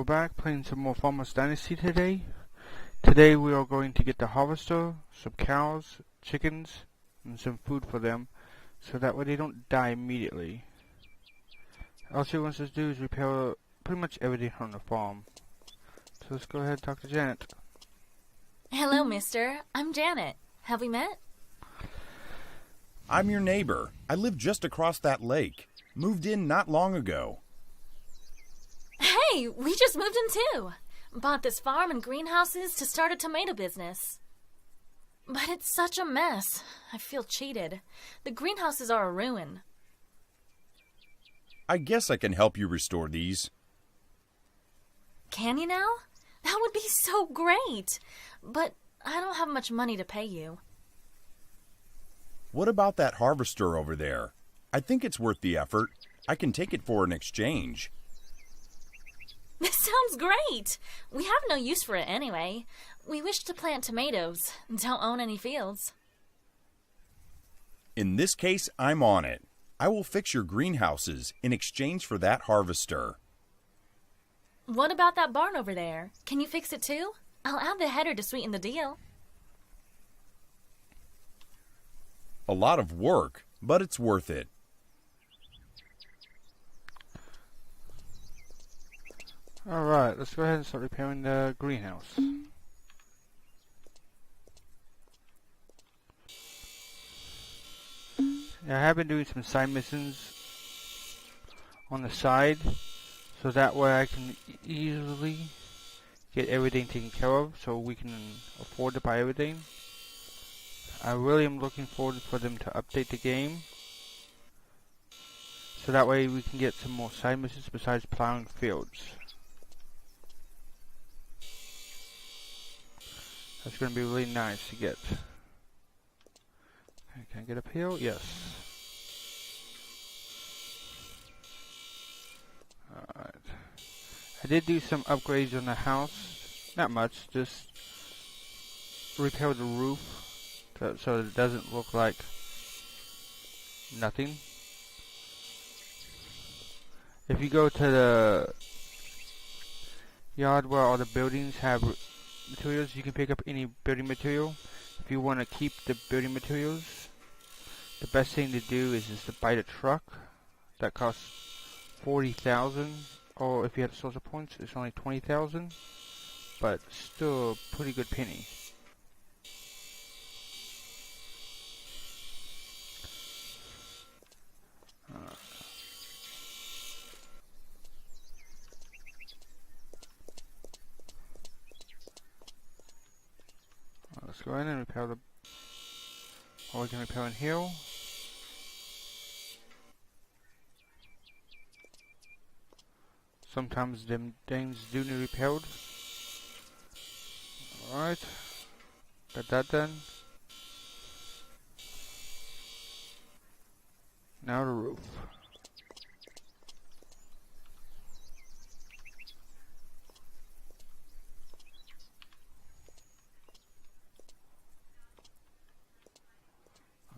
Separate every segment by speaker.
Speaker 1: back playing some more Farmers Dynasty today. Today we are going to get the harvester, some cows, chickens, and some food for them, so that way they don't die immediately. All she wants us to do is repair pretty much everything on the farm. So let's go ahead and talk to Janet.
Speaker 2: Hello, mister. I'm Janet. Have we met?
Speaker 3: I'm your neighbor. I live just across that lake. Moved in not long ago.
Speaker 2: Hey, we just moved in too. Bought this farm and greenhouses to start a tomato business. But it's such a mess. I feel cheated. The greenhouses are a ruin.
Speaker 3: I guess I can help you restore these.
Speaker 2: Can you now? That would be so great. But I don't have much money to pay you.
Speaker 3: What about that harvester over there? I think it's worth the effort. I can take it for an exchange.
Speaker 2: This sounds great. We have no use for it anyway. We wish to plant tomatoes and don't own any fields.
Speaker 3: In this case, I'm on it. I will fix your greenhouses in exchange for that harvester.
Speaker 2: What about that barn over there? Can you fix it too? I'll add the header to sweeten the deal.
Speaker 3: A lot of work, but it's worth it.
Speaker 1: Alright, let's go ahead and start repairing the greenhouse. Yeah, I have been doing some side missions on the side, so that way I can easily get everything taken care of, so we can afford to buy everything. I really am looking forward for them to update the game, so that way we can get some more side missions besides plowing fields. That's going to be really nice to get. Okay, can I get up here? Yes. Alright. I did do some upgrades on the house. Not much, just repair the roof so it doesn't look like nothing. If you go to the yard where all the buildings have materials, you can pick up any building material. If you want to keep the building materials, the best thing to do is just to buy the truck. That costs 40,000, or if you have social points, it's only 20,000, but still a pretty good penny. Let's go in and repair the... or we can repair in here. Sometimes them things do need repaired. Alright. Got that done. Now the roof.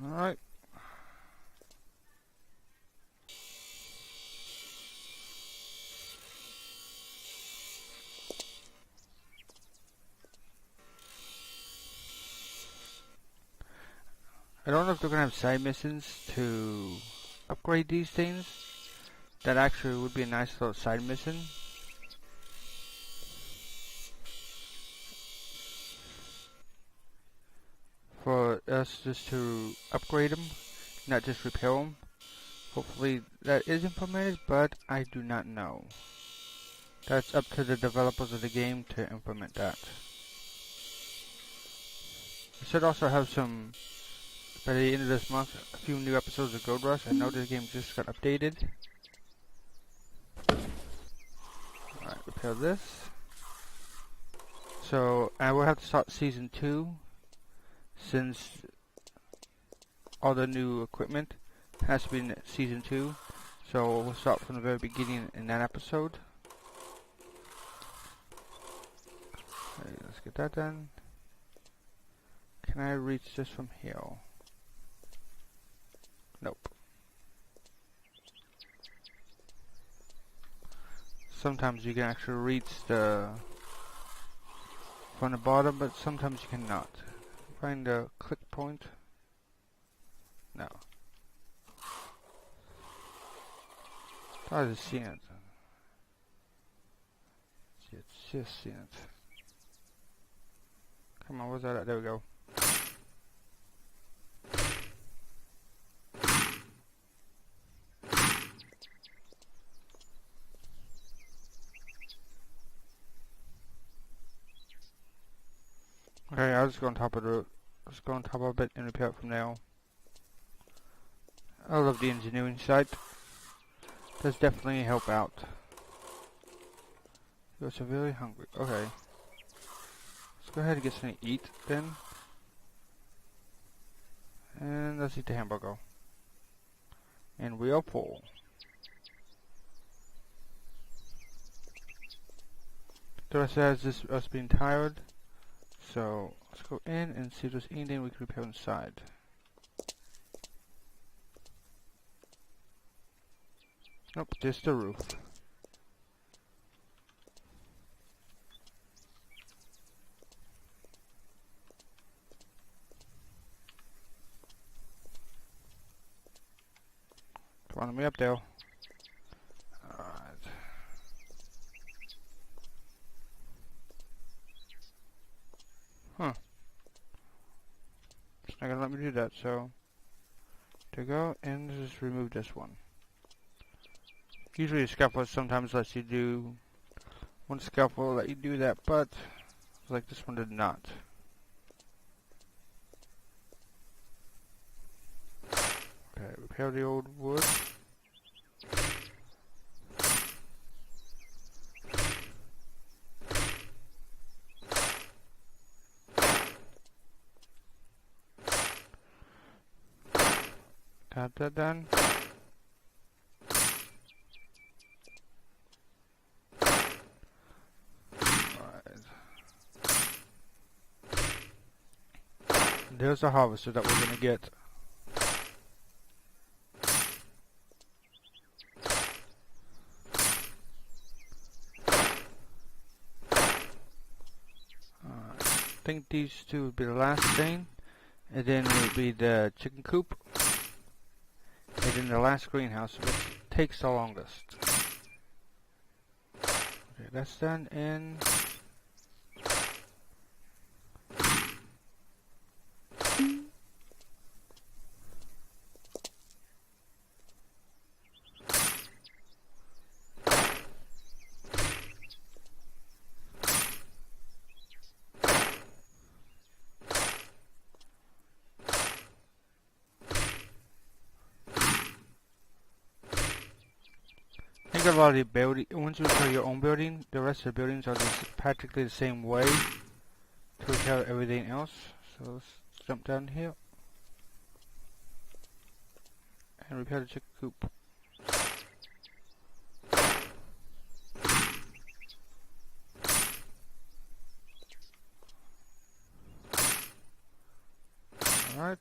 Speaker 1: Alright. I don't know if they're gonna have side missions to upgrade these things. That actually would be a nice little side mission. For us just to upgrade them, not just repair them. Hopefully that is implemented, but I do not know. That's up to the developers of the game to implement that. I should also have some, by the end of this month, a few new episodes of Gold Rush. I know this game just got updated. Alright, repair this. So, I will have to start Season 2, since all the new equipment has to be in Season 2. So, we'll start from the very beginning in that episode. Okay, let's get that done. Can I reach this from here? Nope. sometimes you can actually reach the from the bottom, but sometimes you cannot. Find the click point. No. I just seen it. It's just seen it. Come on, where's that at? There we go. Okay, I'll just go on top of it. Let's go on top of it and repair it from now. I love the engineering site. Does definitely help out. You're severely hungry. Okay. Let's go ahead and get something to eat then. And let's eat the hamburger. And we are full. The rest has this us being tired. So let's go in and see if there's anything we can repair inside. Nope, just the roof. Come on, let me up there. Alright. Huh. It's not gonna let me do that, so to go and just remove this one. Usually a scaffold sometimes lets you do one scaffold let you do that, but like this one did not. Okay, repair the old wood. Got that done. There's the harvester that we're gonna get. I think these two would be the last thing, and then it would be the chicken coop, and then the last greenhouse, which takes the longest. Okay, that's done, and I think a lot of the building, once you repair your own building, the rest of the buildings are just practically the same way to repair everything else. So let's jump down here and repair the chicken coop. Alright.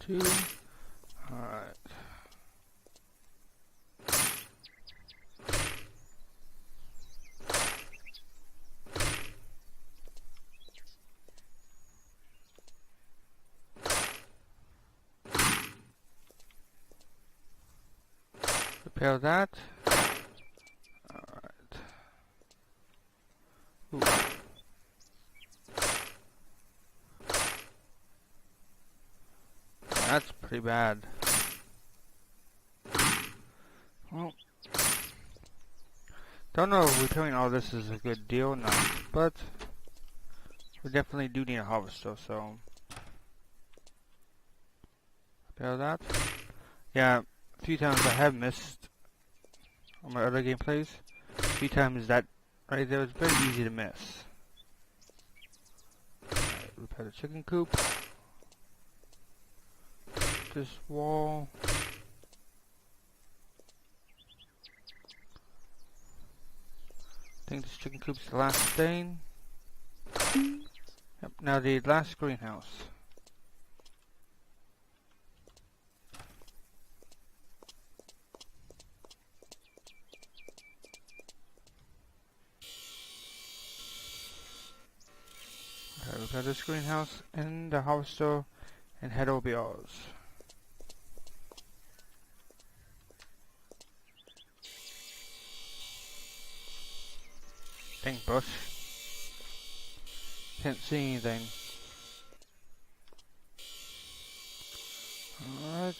Speaker 1: Two. Alright. Repair that. Alright. Ooh. That's pretty bad. Well, don't know if repairing all this is a good deal or not, but we definitely do need a harvester, so repair that. Yeah, a few times I have missed on my other gameplays. A few times that right there was very easy to miss. Right, repair the chicken coop. This wall. think this chicken coop's the last thing. Yep, now the last greenhouse. Okay, we've got this greenhouse and the harvester, and head will be ours. Dang bush. Can't see anything. Alright.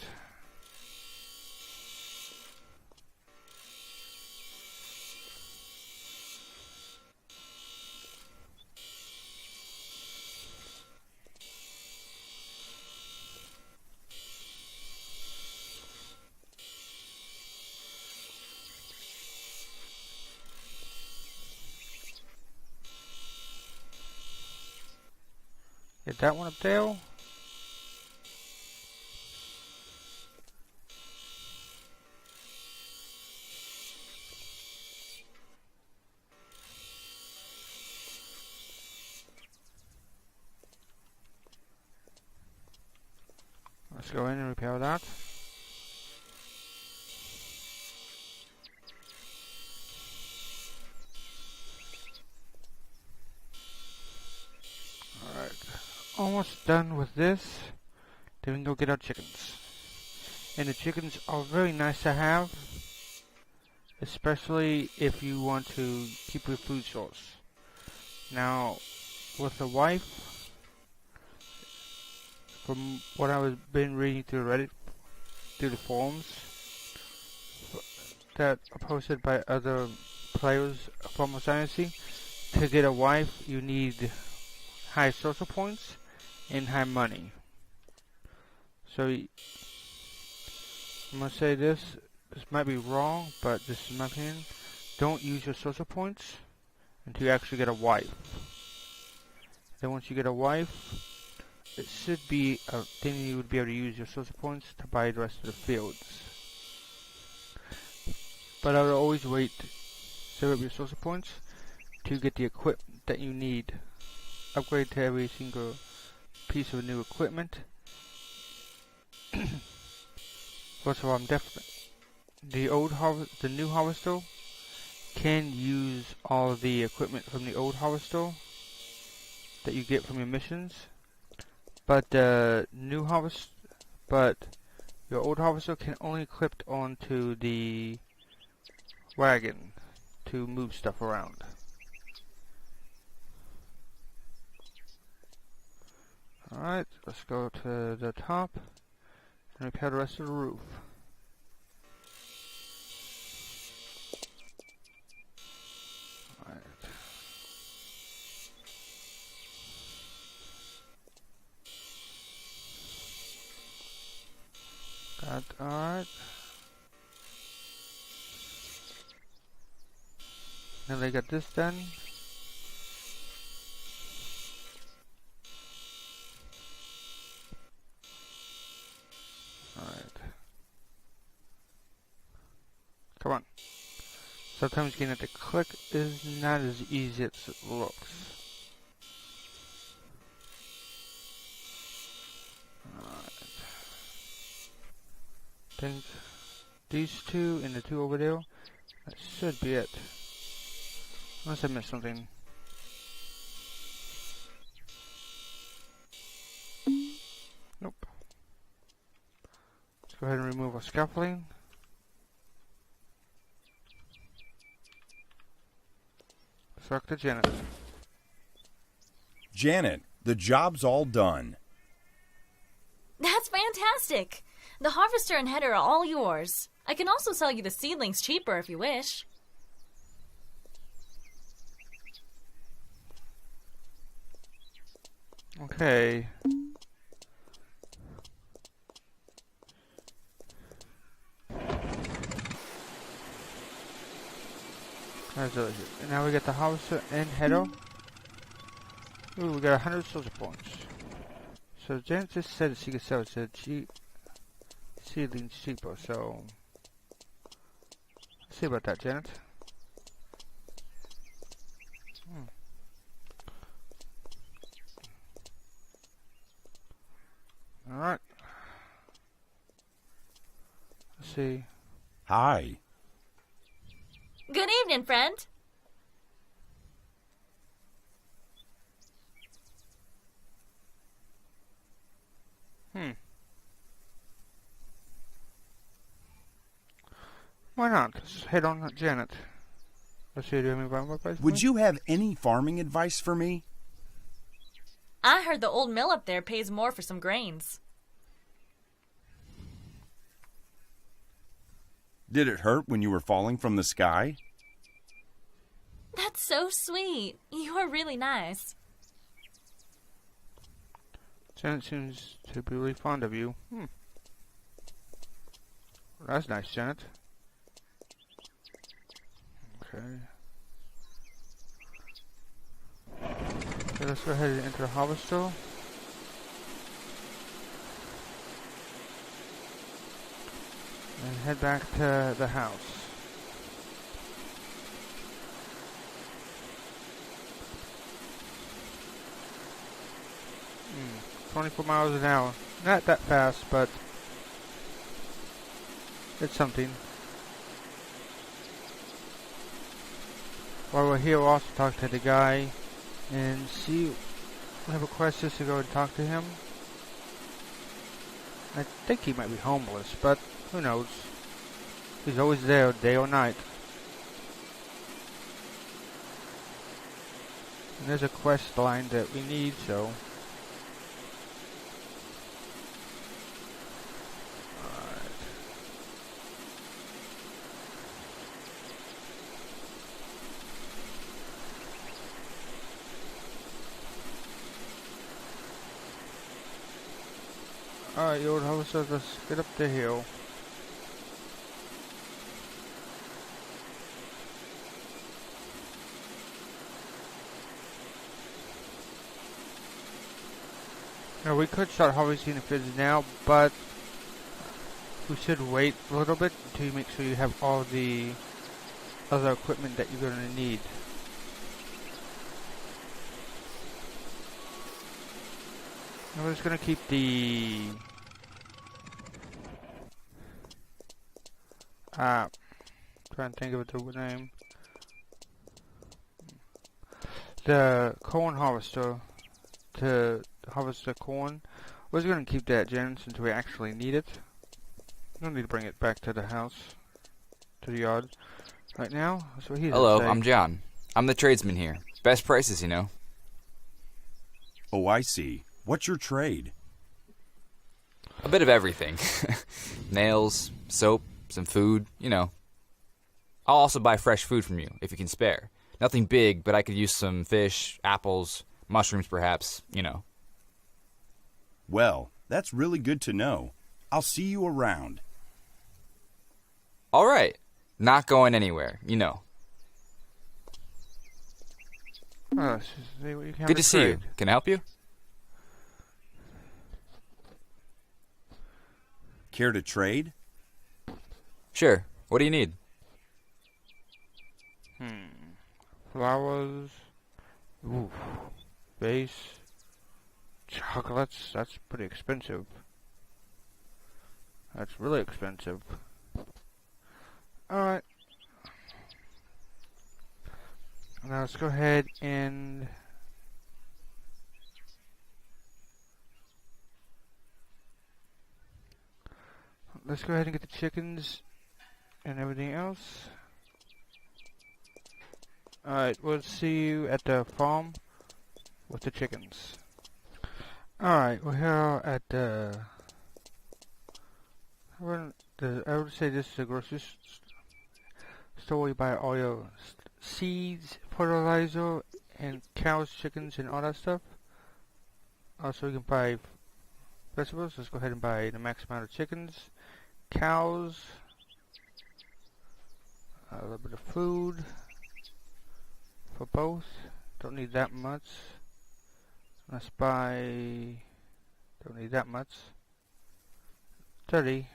Speaker 1: Get that one up there. Let's go in and repair that. Alright. Almost done with this. Then we can go get our chickens. And the chickens are very nice to have, especially if you want to keep your food source. Now, with a wife, from what I was been reading through Reddit, through the forums that are posted by other players from Dynasty, to get a wife you need high social points and high money. So I'm gonna say this might be wrong, but this is my opinion. Don't use your social points until you actually get a wife. Then once you get a wife, it should be a thing you would be able to use your social points to buy the rest of the fields. But I would always wait, save up your social points to get the equipment that you need. Upgrade to every single piece of new equipment. First of all, I'm definitely the new harvester can use all the equipment from the old harvester that you get from your missions, but the new your old harvester can only clip onto the wagon to move stuff around. Alright, let's go to the top and repair the rest of the roof. Alright. Alright. Now they got this done. Come on. Sometimes getting it to click is not as easy as it looks. Alright. Think these two and the two over there, that should be it. Unless I missed something. Nope. Let's go ahead and remove our scaffolding. Talk to Janet.
Speaker 3: Janet, the job's all done.
Speaker 2: That's fantastic! The harvester and header are all yours. I can also sell you the seedlings cheaper if you wish.
Speaker 1: Okay. And now we get the harvester and header. Ooh, we got 100 soldier points. So Janet just said that she could sell it to seedlings cheaper, so let's see about that, Janet. Alright. Let's see.
Speaker 3: Hi.
Speaker 2: Good evening, friend.
Speaker 1: Why not? Let's head on Janet. Let's see, do you have any farming advice for me?
Speaker 3: Would you have any farming advice for me?
Speaker 2: I heard the old mill up there pays more for some grains.
Speaker 3: Did it hurt when you were falling from the sky?
Speaker 2: That's so sweet. You are really nice.
Speaker 1: Janet seems to be really fond of you. Well, that's nice, Janet. Okay. Okay, let's go ahead and enter the harvester. And head back to the house. 24 miles an hour. Not that fast, but it's something. While we're here, we'll also talk to the guy and see. We have a quest just to go and talk to him. I think he might be homeless, but who knows? He's always there, day or night. And there's a quest line that we need, so. Alright, you old harvester, let's get up the hill. Now we could start harvesting the fields now, but we should wait a little bit until you make sure you have all the other equipment that you're going to need. Now we're just going to keep the trying to think of the name. The corn harvester to harvest the corn. We're just going to keep that, Jen, since we actually need it. We don't need to bring it back to the house, to the yard. Right now, that's what he's
Speaker 4: Hello,
Speaker 1: saying.
Speaker 4: I'm John. I'm the tradesman here. Best prices, you know.
Speaker 3: Oh, I see. What's your trade?
Speaker 4: A bit of everything. Nails, soap, some food, you know. I'll also buy fresh food from you, if you can spare. Nothing big, but I could use some fish, apples, mushrooms perhaps, you know.
Speaker 3: Well, that's really good to know. I'll see you around.
Speaker 4: All right. Not going anywhere, you know.
Speaker 1: Let's just see what you can
Speaker 4: Good to see you.
Speaker 1: trade.
Speaker 4: Can I help you?
Speaker 3: Care to trade?
Speaker 4: Sure. What do you need?
Speaker 1: Flowers. Ooh. Base. Chocolates. That's pretty expensive. That's really expensive. Alright. Now let's go ahead and get the chickens and everything else. Alright, we'll see you at the farm with the chickens. Alright, we're here at the... I would say this is a grocery store where you buy all your seeds, fertilizer, and cows, chickens, and all that stuff. Also, you can buy vegetables. Let's go ahead and buy the max amount of chickens, cows, a little bit of food for both. Don't need that much. Let's buy... Don't need that much. 30.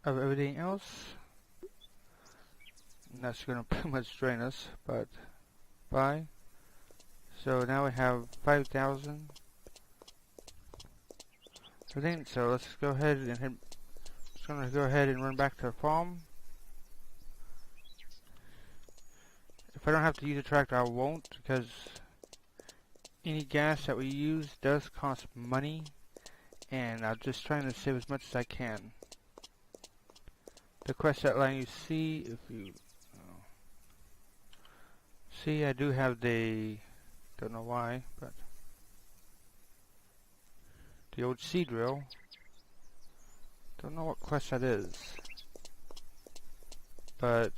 Speaker 1: Of everything else. And that's gonna pretty much drain us, but buy. So now we have 5,000. I think so. Let's go ahead and hit. Just gonna go ahead and run back to the farm. If I don't have to use a tractor, I won't, because any gas that we use does cost money, and I'm just trying to save as much as I can. The quest outline you see, if you see, I do have the, don't know why, but the old seed drill. Don't know what quest that is, but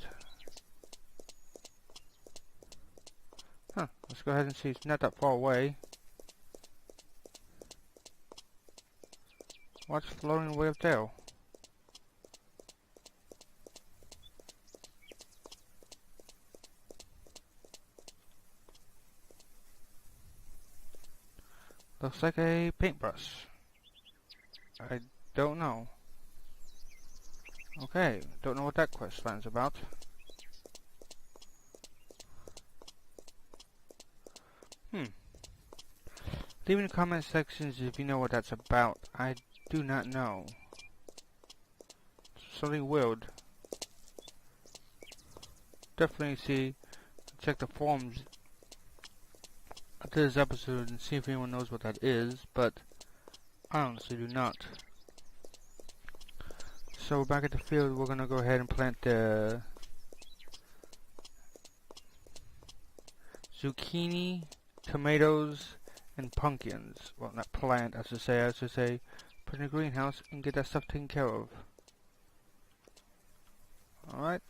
Speaker 1: let's go ahead and see. It's not that far away. What's floating way up there? Looks like a paintbrush. I don't know. Okay, don't know what that quest line's about. Leave in the comment sections if you know what that's about. I do not know. Something weird. Definitely check the forums after this episode and see if anyone knows what that is, but I honestly do not. So back at the field, we're gonna go ahead and plant the zucchini, tomatoes, and pumpkins. Well, not plant, I should say put in a greenhouse and get that stuff taken care of. Alright.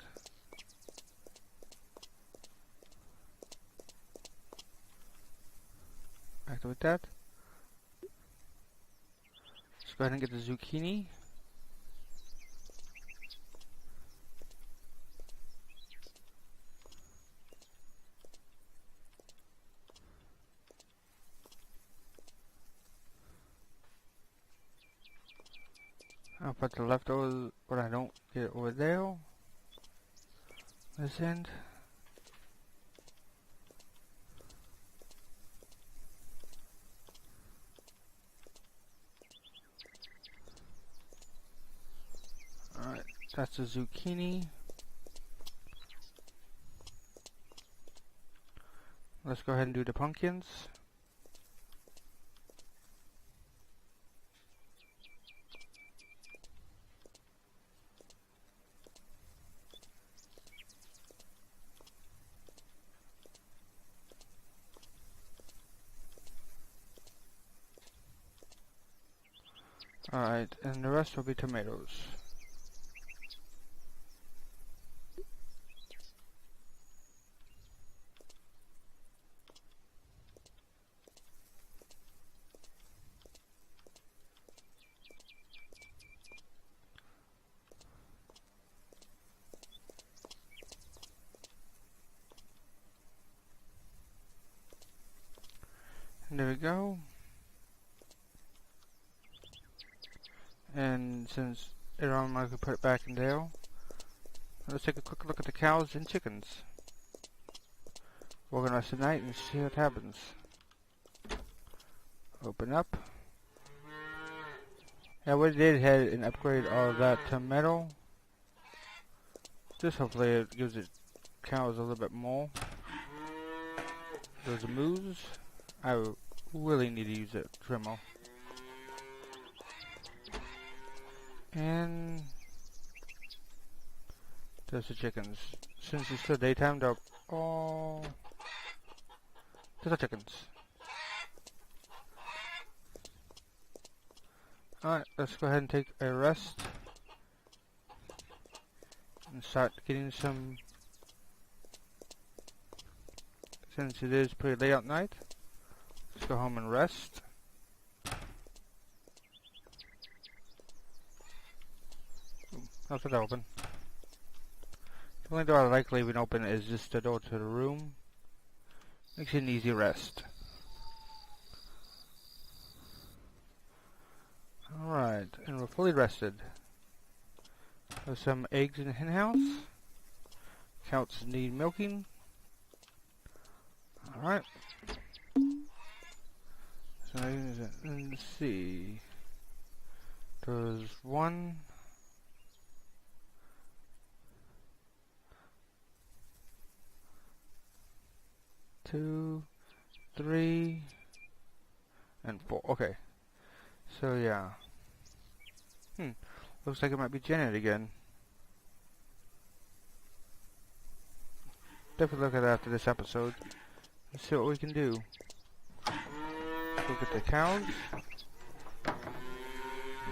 Speaker 1: Activate that. Let's go ahead and get the zucchini. I'll put the leftovers, but I don't get it over there. This end. Alright, that's the zucchini. Let's go ahead and do the pumpkins. Alright, and the rest will be tomatoes. And there we go. And since Aaron I could put it back in there, let's take a quick look at the cows and chickens. Organize the night and see what happens. Open up. Yeah, we did ahead and upgrade all of that to metal. Just hopefully it gives it cows a little bit more. Those moves. I really need to use a trimmer. And there's the chickens. Since it's still daytime, they're all... There's the chickens. Alright, let's go ahead and take a rest. And start getting some... Since it is pretty late at night, let's go home and rest. How's it open? The only door I like leaving open is just the door to the room. Makes it an easy rest. Alright, and we're fully rested. There's some eggs in the hen house. Cows need milking. Alright. So let's see. There's 1, 2, 3, and 4. Okay. So yeah. Looks like it might be Janet again. Definitely look at that after this episode. Let's see what we can do. Look at the cows. And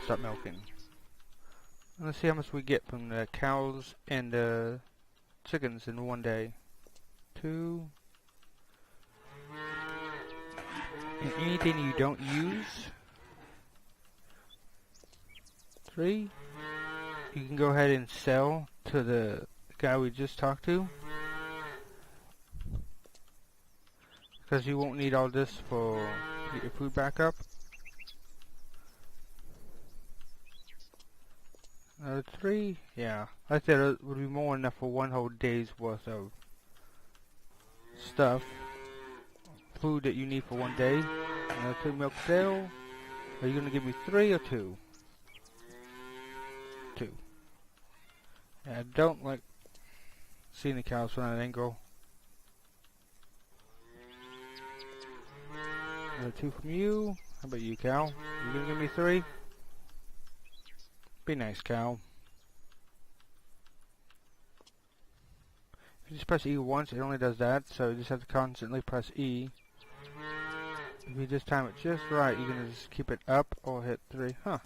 Speaker 1: start milking. And let's see how much we get from the cows and the chickens in one day. 2. And anything you don't use. 3. You can go ahead and sell to the guy we just talked to. Because you won't need all this to get your food back up. Another 3, yeah. I said it would be more than enough for one whole day's worth of stuff. Food that you need for one day. Another 2 milk sale. Are you going to give me 3 or 2? 2. Yeah, I don't like seeing the cows from that angle. Another 2 from you. How about you, cow? You gonna give me 3? Be nice, cow. If you just press E once, it only does that, so you just have to constantly press E. If you just time it just right, you can just keep it up or hit 3. Huh.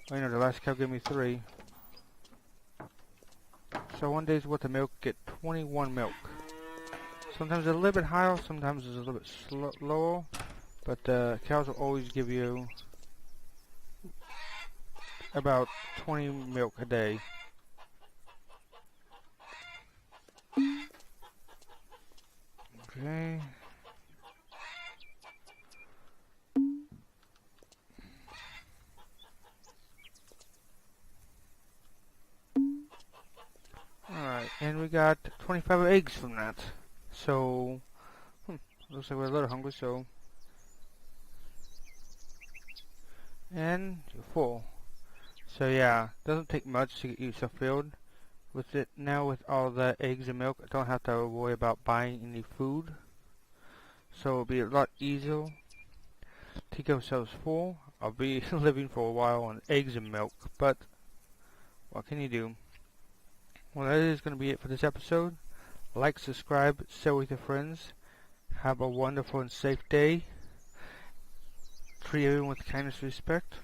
Speaker 1: Well, you know, the last cow gave me 3. So one day's worth of milk, get 21 milk. Sometimes it's a little bit higher, sometimes it's a little bit lower. But cows will always give you about 20 milk a day. Okay. Alright, and we got 25 eggs from that. So, looks like we're a little hungry, so... And you're full. So yeah, doesn't take much to get yourself filled. With it now, with all the eggs and milk, I don't have to worry about buying any food. So it'll be a lot easier to keep ourselves full. I'll be living for a while on eggs and milk, but what can you do? Well, that is going to be it for this episode. Like, subscribe, share with your friends. Have a wonderful and safe day. Treat everyone with kindness and respect.